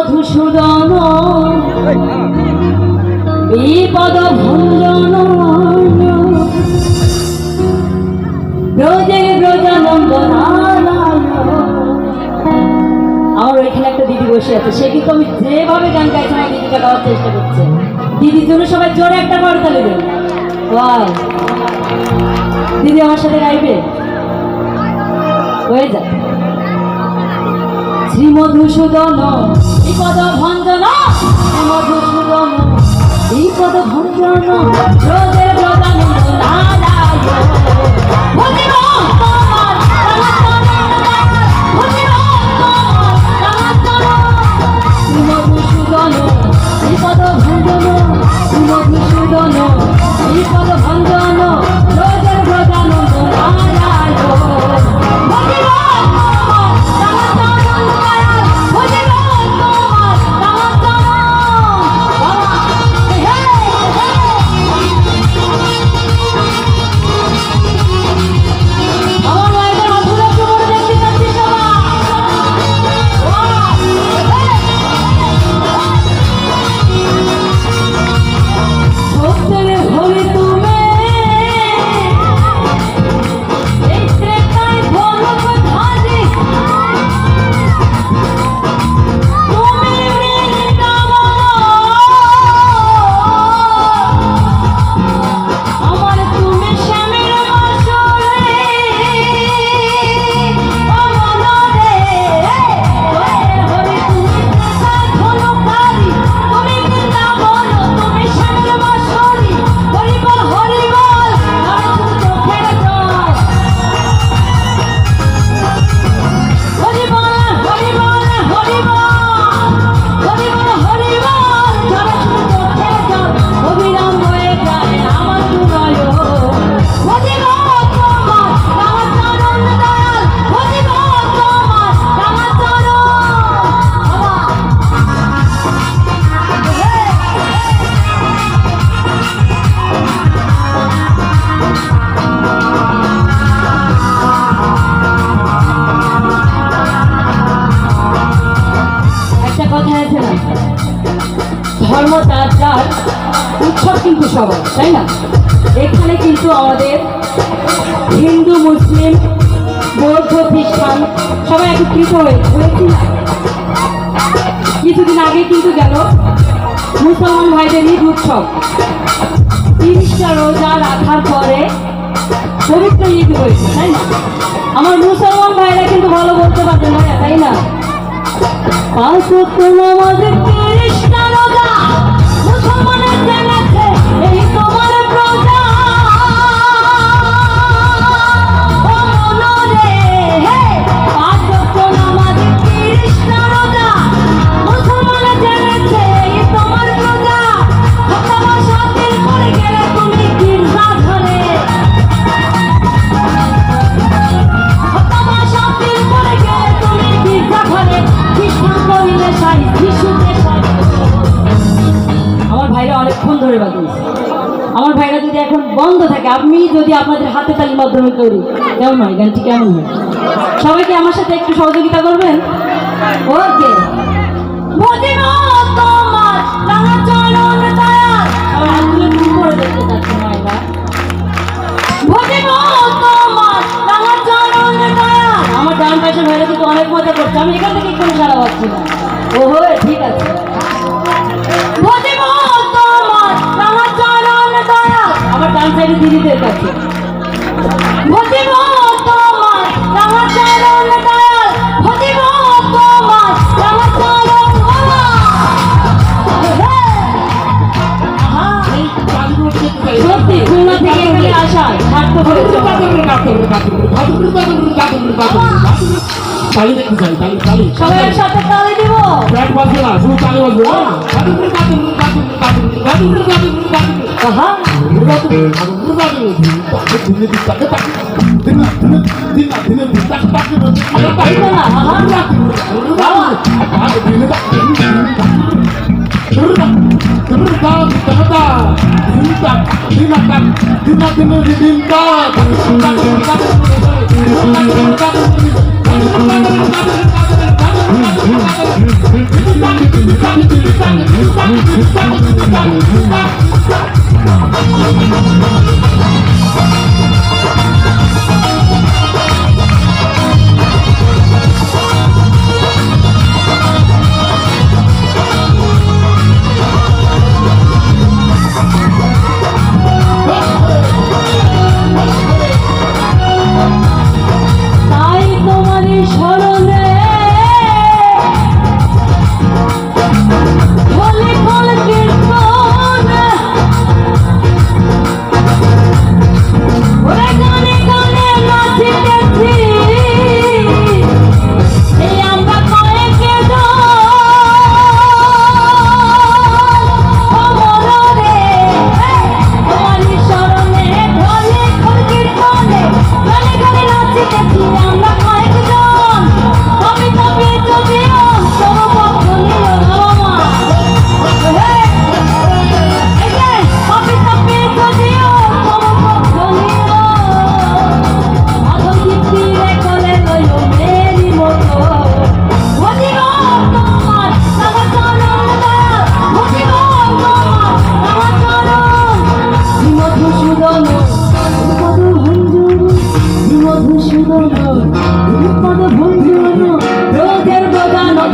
শ্রীমধুসূদন বিপদ ভঞ্জন ব্রজে ব্রজানন্দ নারায়ণ। আমার ওইখানে একটা দিদি বসে আছে, সে কিন্তু আমি যেভাবে গান গাইছি আমার দিদিটা গাওয়ার চেষ্টা করছে। দিদির জন্য সবাই জোরে একটা করতালি দেন। ওয়াও, দিদি আমার সাথে গাইবে, হয়ে যায়। শ্রীমধুসূদন বিপদ ভঞ্জন, শ্রীমধুসূদন বিপদ ভঞ্জন ব্রজে ব্রজানন্দ নারায়ণ। শ্রীমধুসূদন বিপদ ভঞ্জন, শ্রীমধুসূদন বিপদ ভঞ্জন ব্রজে ব্রজানন্দ নারায়ণ। ধর্মযাত্রার উৎসব কিন্তু সবাই, তাই না? এখানে কিন্তু আমাদের হিন্দু, মুসলিম, বৌদ্ধ, খ্রিস্টান সবাই একত্রিত হয়েছি। কিছুদিন আগে কিন্তু গেল মুসলমান ভাইদের ঈদ উৎসব। 30টা রোজা রাখার পরে পবিত্র ঈদ হয়েছে, তাই না? আমার মুসলমান ভাইরা কিন্তু ভালো বলতে পারবে না, তাই না? পাঁচ ওয়াক্ত নামাজে 30টা রোজা মুসলমানের জেনেছে এই তোমার প্রজা। পাঁচ ওয়াক্ত নামাজে 30টা রোজা মুসলমানের জেনেছে এই তোমার প্রজা। হত্যা শান্তির করে গেলে তুমি গির্জা ঘরে, হত্যা শান্তির করে গেলে তুমি গির্জা ঘরে। আমার ভাইরা অনেকক্ষণ ধরে বাজিয়েছে। আমার ভাইরা যদি এখন বন্ধ থাকে, আমি যদি আপনাদের হাতে তালির মাধ্যমে করি, কেমন হয়? গানটি কেমন হয়? সবাইকে আমার সাথে একটু সহযোগিতা করবেন। ওকে, আমার ডান পাশের ভাইরা কিন্তু অনেক মজা করছে। আমি এখান থেকে কোনো সারা পাচ্ছি না। ওহো, ঠিক আছে। আমার ডান সাইডে দিদিদের কাছে সত্যি খুলনা থেকে এখানে আসা থাকতে হয়েছে। সবাই একসাথে তালি দিব। Thank you. বিপদ বন্ধু রোদের বোঝানো